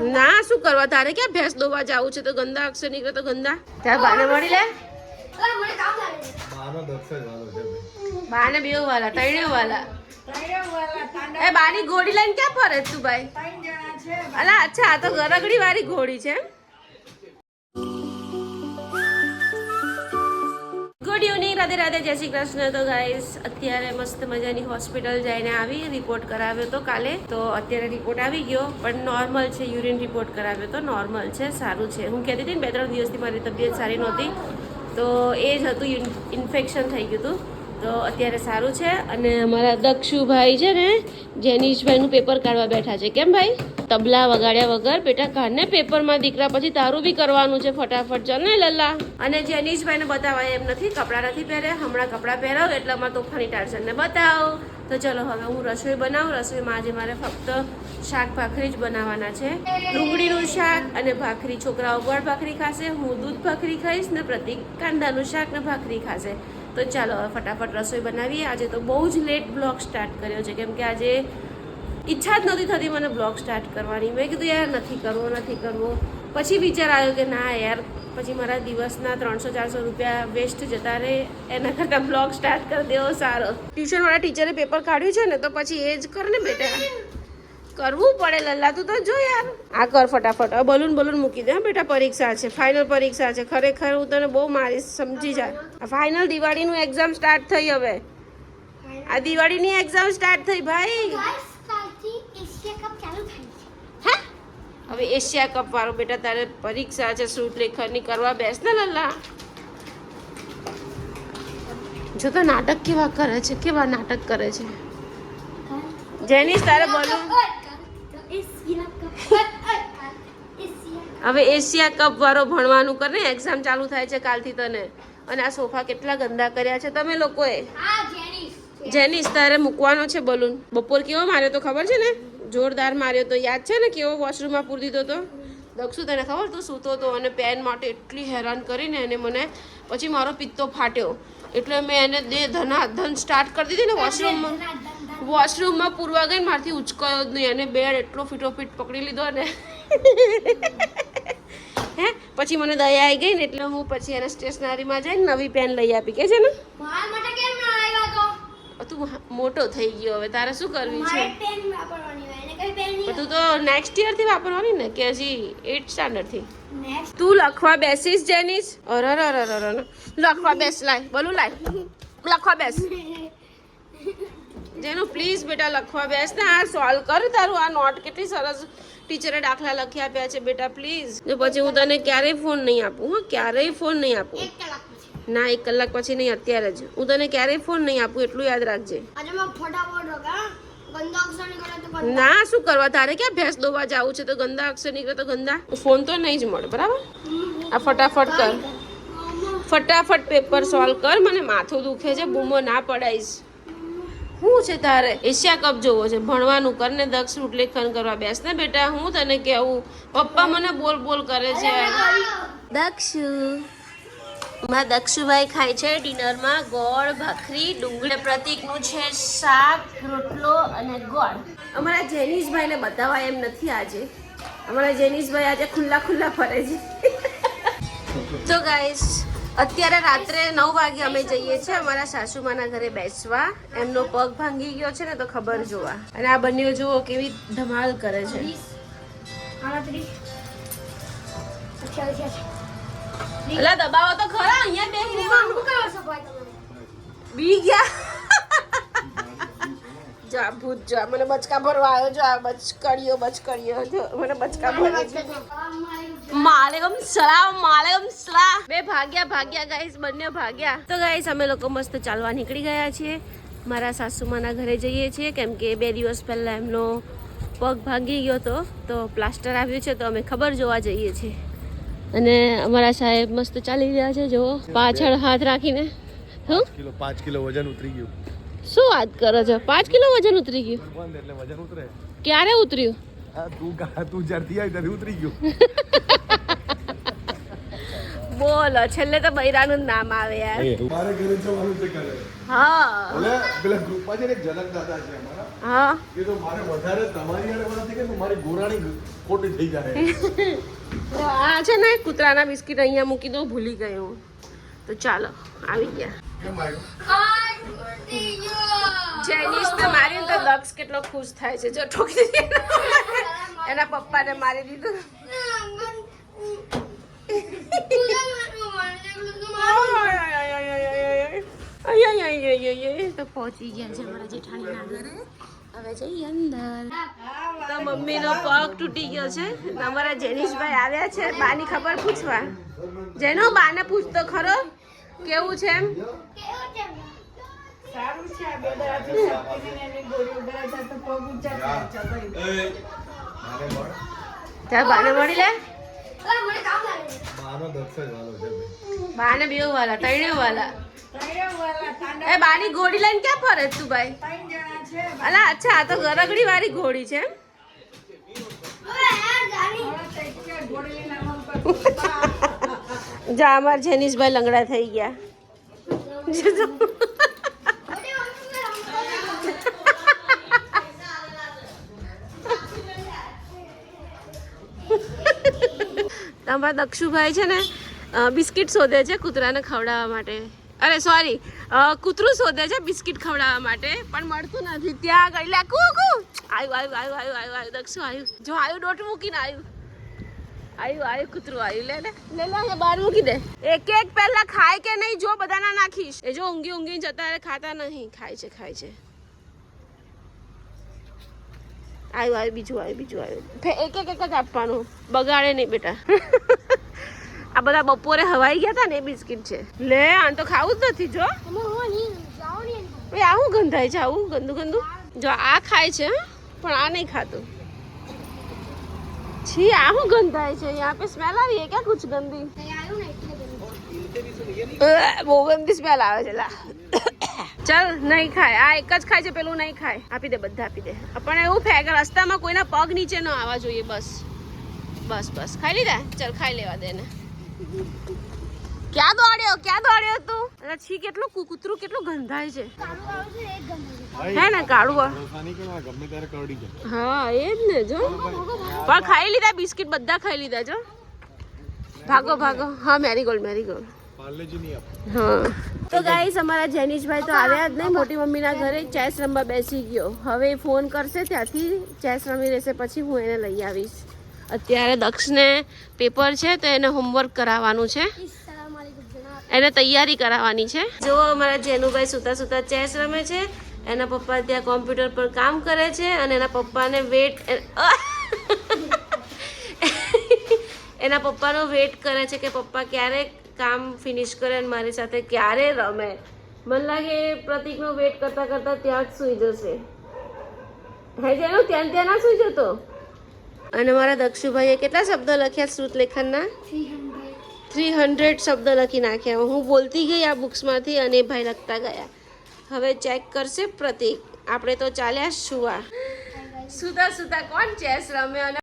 ના શું કરવા તારે ક્યાં ભેંસ દોવા જાવું છે તો ગંદા અક્ષર નીકળે તો ગંદા ત્યાં બાને મળી લે બાને બેવ વાલા ત્રણેય વાલા એ બાની ઘોડી લઈને ક્યાં ફરે તું ભાઈ અલા અચ્છા આ તો ગરગડી વાળી ઘોડી છે ગુડ ઇવનિંગ રાધે રાધે જય શ્રી કૃષ્ણ તો ગાઈસ અત્યારે મસ્ત મજાની હોસ્પિટલ જઈને આવી રિપોર્ટ કરાવ્યો તો કાલે તો અત્યારે રિપોર્ટ આવી ગયો પણ નોર્મલ છે યુરિન રિપોર્ટ કરાવ્યો તો નોર્મલ છે સારું છે હું કહેતી હતી ને 2-3 દિવસથી મારી તબિયત સારી નહોતી તો એ જ હતું ઇન્ફેક્શન થઈ ગયું હતું તો અત્યારે સારું છે અને અમારા દક્ષુભાઈ છે ને જેનીશભાઈનું પેપર કાઢવા બેઠા છે કેમ ભાઈ તબલા વગાડ્યા વગર બેટા કાઢને પેપરમાં દીકરા પછી તારું બી કરવાનું છે ફટાફટ ચાલ ને લલ્લા અને જેનીશભાઈને બતાવાય એમ નથી કપડાં નથી પહેર્યા હમણાં કપડાં પહેરાવ એટલામાં તોફાની ટાર્સનને બતાવો તો ચલો હવે હું રસોઈ બનાવું રસોઈમાં આજે મારે ફક્ત શાક ભાખરી જ બનાવવાના છે ડુંગળીનું શાક અને ભાખરી છોકરાઓ ગોળ ભાખરી ખાશે હું દૂધ ભાખરી ખાઈશ ને પ્રતિક કાંદાનું શાક ને ભાખરી ખાશે તો ચાલો હવે ફટાફટ રસોઈ બનાવીએ આજે તો બહુ જ લેટ બ્લોગ સ્ટાર્ટ કર્યો છે કેમ કે આજે ઈચ્છા જ નહોતી થતી મને બ્લોગ સ્ટાર્ટ કરવાની મેં કીધું યાર નથી કરવો પછી વિચાર આવ્યો કે ના યાર પછી મારા દિવસના 300-400 રૂપિયા વેસ્ટ જતા રહે એના કરતાં બ્લોગ સ્ટાર્ટ કરી દેવો સારો ટ્યુશનવાળા ટીચરે પેપર કાઢ્યું છે ને તો પછી એ જ કર ને બેટા કરવું પડે લલ્લા તું તો જો યાર આ કર ફટાફટ હવે બલૂન મૂકી દે હા બેટા પરીક્ષા છે ફાઇનલ પરીક્ષા છે ખરેખર હું તને બહુ મારીશ સમજી જા આ ફાઇનલ દિવાળીનું એક્ઝામ સ્ટાર્ટ થઈ હવે આ દિવાળીની એક્ઝામ સ્ટાર્ટ થઈ ભાઈ હવે એશિયા કપ વાળો બેટા તારે પરીક્ષા છે શ્રુત લેખનની કરવા બેસ ને લલ્લા જો તો નાટક કેવા કરે છે જેનીશ તારે બોલું હવે એશિયા કપ વાળો ભણવાનું કર ને એક્ઝામ ચાલુ થાય છે કાલથી તને અને આ સોફા કેટલા ગંદા કર્યા છે તમે લોકોએ જેનીશ તારે મૂકવાનો છે બલૂન બપોર કેવો માર્યો તો ખબર છે ને જોરદાર માર્યો તો યાદ છે ને કેવો વોશરૂમમાં પૂરી દીધો તો દક્ષુ તને ખબર તું સૂતો હતો અને પેન માટે એટલી હેરાન કરીને એને મને પછી મારો પિત્તો ફાટ્યો એટલે મેં એને ધન સ્ટાર્ટ કરી દીધી ને વોશરૂમમાં પૂરવા ગઈ મારથી ઉચકાયો જ નહીં અને બેડ એટલો ફીટોફીટ પકડી લીધો ને હે પછી મને દયા આવી ગઈ ને એટલે હું પછી એને સ્ટેશનરીમાં જઈને નવી પેન લઈ આપી કે છે ને તું મોટો થઈ ગયો હવે તારે શું કરવી છે તું તો નેક્સ્ટ યર થી વાપરવાની ને કે હજી 8th સ્ટાન્ડર્ડ થી તું લખવા બેસીશ જેનીશ અરર લખવા બેસ લાય બોલું લાય લખવા બેસ જેનું પ્લીઝ બેટા લખવા બેસ ને આ સોલ્વ કર તારું આ નોટ કેટલી સરસ ટીચરે દાખલા લખી આપ્યા છે બેટા પ્લીઝ જો પછી હું તને ક્યારેય ફોન નહીં આપું ના 1 કલાક પછી નહીં અત્યારે જ હું તને ક્યારેય ફોન નહીં આપું એટલું યાદ રાખજે ના શું કરવા તારે ક્યાં ભેંસ દોવા જાવું છે તો ગંદા અક્ષર નીકળે તો ગંદા ફોન તો નહીં જ મળે બરાબર આ ફટાફટ પેપર સોલ્વ કર મને માથું દુખે છે બૂમો ના પડાઈશ શું છે તારે એશિયા કપ જોવો છે ભણવાનું કર ને દક્ષ રૂટલેખન કરવા બેસ ને બેટા હું તને કહેવું પપ્પા મને બોલ કરે છે દક્ષુભાઈ ખાય છે ડિનરમાં ગોળ ભાખરી ડુંગળી પ્રતિકનું છે શાક રોટલો અને ગોળ અમારા જેનીશભાઈને બતાવવા એમ નથી આજે અમારા જેનીશભાઈ આજે ખુલ્લા ફરે છે તો ગાઈસ અત્યારે રાત્રે 9 વાગે અમે જઈએ છીએ અમારા સાસુમાના ઘરે બેસવા એમનો પગ ભાંગી ગયો છે ને તો ખબર જોવા અને આ બંને જુઓ કેવી ધમાલ કરે છે એલા દબાવો તો ખરા અહીંયા બેહી રહેવાનું બી ગયા જા ભૂત જા મને બચકા ભરવા આવ્યો જો આ બચકડીયો જો મને બચકા ભરે છે માલેકમ સલામ બે ભાગ્યા ગાઈસ બંને ભાગ્યા તો ગાઈસ અમે લોકો મસ્ત ચાલવા નીકળી ગયા છીએ મારા સાસુમાના ઘરે જઈએ છીએ કેમ કે 2 દિવસ પહેલા એમનો પગ ભાંગી ગયો તો પ્લાસ્ટર આવ્યું છે તો અમે ખબર જોવા જઈએ છીએ અને અમારા સાહેબ મસ્ત ચાલી રહ્યા છે જો પાછળ હાથ રાખીને 5 કિલો વજન ઉતરી ગયું શું વાત કરો છો 5 કિલો વજન ઉતરી ગયું એટલે વજન ઉતરે ક્યારે ઉતર્યું તું જ્યારથી આવી ત્યારે ઉતરી ગયું બોલો છેલ્લે તો બૈરાનું નામ આવે યાર મારે ઘરે જવાનું છે કાલે હા પેલા ગ્રુપમાં છે ને એક જનક દાદા છે અમારા હા એ તો મારે વધારે તમારી આડે નથી કે મારી ગોરાણી ખોટી થઈ જાય. તો આ છે ને કૂતરાના બિસ્કિટ અહીંયા મૂકી દો, ભૂલી ગઈ હું. તો ચાલો આવી ગયા. કેમ આવ્યો? ચાઇનીઝ ને મારીને તો દક્ષ કેટલો ખુશ થાય છે. જો ઠોકી દીધી એના પપ્પાને મારી દીધું. તો પહોંચી ગયા છે મારા જેઠાણીના ઘરે. હવે જઈએ અંદર. તો મમ્મીનો પગ તૂટી ગયો છે. અમારા જેનીશભાઈ આવ્યા છે બાની ખબર પૂછવા. જેનો બાને પૂછતો ખરો કેવું છે એમ. સારું છે આ બે દરાથી શક્તિને એની ગોળી ઉડાડે છે તો પગ ઊંચા થાય છે ભાઈ. ચાલ બાને મળી લે. મારો દક્ષ જ વાલો છે ભાઈ. બાને બેવ વાલા, ત્રણે વાલા. ત્રણ વાળા તાંડા એ બાની ઘોડી લઈને ક્યાં ફરે છે તું ભાઈ? ત્રણ જણા છે. અલા અચ્છા, આ તો ગરગડી વાળી ઘોડી છે એમ. હવે ચૈત્ય ગોળી લઈને આમાં ઉપર જા અમાર જેનીશભાઈ લંગડા થઈ ગયા. તમારા દક્ષુભાઈ છે ને બિસ્કિટ શોધે છે કૂતરાને ખવડાવવા માટે. અરે સોરી, કૂતરું શોધે છે બિસ્કિટ ખવડાવવા માટે પણ મળતું નથી. ત્યાં આગળ લે કુ આવ્યું દક્ષુ આવ્યું. જો આવ્યું, ડોટ મૂકીને આવ્યું કૂતરું આવ્યું. લે અહીંયા બહાર મૂકી દે. એક પહેલા ખાય કે નહીં જો, બધાના નાખીશ. એ જો ઊંઘી જતા રહે, ખાતા નહીં. ખાય છે. આવ્યું બીજું આવ્યું. એક જ આપવાનું, બગાડે નહીં બેટા. આ બધા બપોરે હવાઈ ગયા હતા ને એ બિસ્કિટ છે. લે આને તો ખાવું જ નથી. જો આવું ગંધાય છે, આવું ગંદુ. જો આ ખાય છે પણ આ નહીં ખાતું. છી આવું ગંધાય છે. यहाँ पे स्मेल आ रही है क्या कुछ गंदी? બહુ ગંદી સ્મેલ આવે છે. લા ચાલ નહીં ખાય. આ એક જ ખાય છે, પેલું નહીં ખાય. આપી દે, બધા આપી દે. પણ એવું ફેંક રસ્તામાં કોઈના પગ નીચે ન આવવા જોઈએ. બસ ખાઈ લીધા. ચાલ ખાઈ લેવા દે ને. ક્યાં દોડ્યો તું? અરે છી કેટલું કૂતરું કેટલું ગંધાય છે. હે ને કાળું. ગમે ત્યારે કરડી જાય. હા એ જ ને. જો પણ ખાઈ લીધા બિસ્કિટ, બધા ખાઈ લીધા. જો ભાગો. હા મેરીગોલ્ડ. પાર્લેજી નહીં આપે. હા તો ગાઈસ અમારા જેનીશભાઈ તો આવ્યા જ નહીં. મોટી મમ્મીના ઘરે ચેસ રમવા બેસી ગયો. હવે ફોન કરશે ત્યાંથી ચેસ રમી રહેશે, પછી હું એને લઈ આવીશ. અત્યારે દક્ષને પેપર છે તો એને હોમવર્ક કરાવવાનું છે, એને તૈયારી કરાવવાની છે. જો અમારા જેનુભાઈ સુતા ચેસ રમે છે. એના પપ્પા ત્યાં કોમ્પ્યુટર પર કામ કરે છે અને એના પપ્પાને વેટ કરે છે કે પપ્પા ક્યારે કામ ફિનિશ કરે અને મારી સાથે ક્યારે રમે. મને લાગે પ્રતિકનો વેટ કરતા ત્યાં જ સૂઈ જશે. હે જેનું ત્યાં ના સૂઈ જતો. અને મારા દક્ષુભાઈએ કેટલા શબ્દ લખ્યા શ્રુતલેખનના? 300 શબ્દ લખી નાખ્યા. હું બોલતી ગઈ આ બુક્સમાંથી અને એ ભાઈ લખતા ગયા. હવે ચેક કરશે પ્રતિક. આપણે તો ચાલ્યા સુતા કોણ ચેસ રમે અને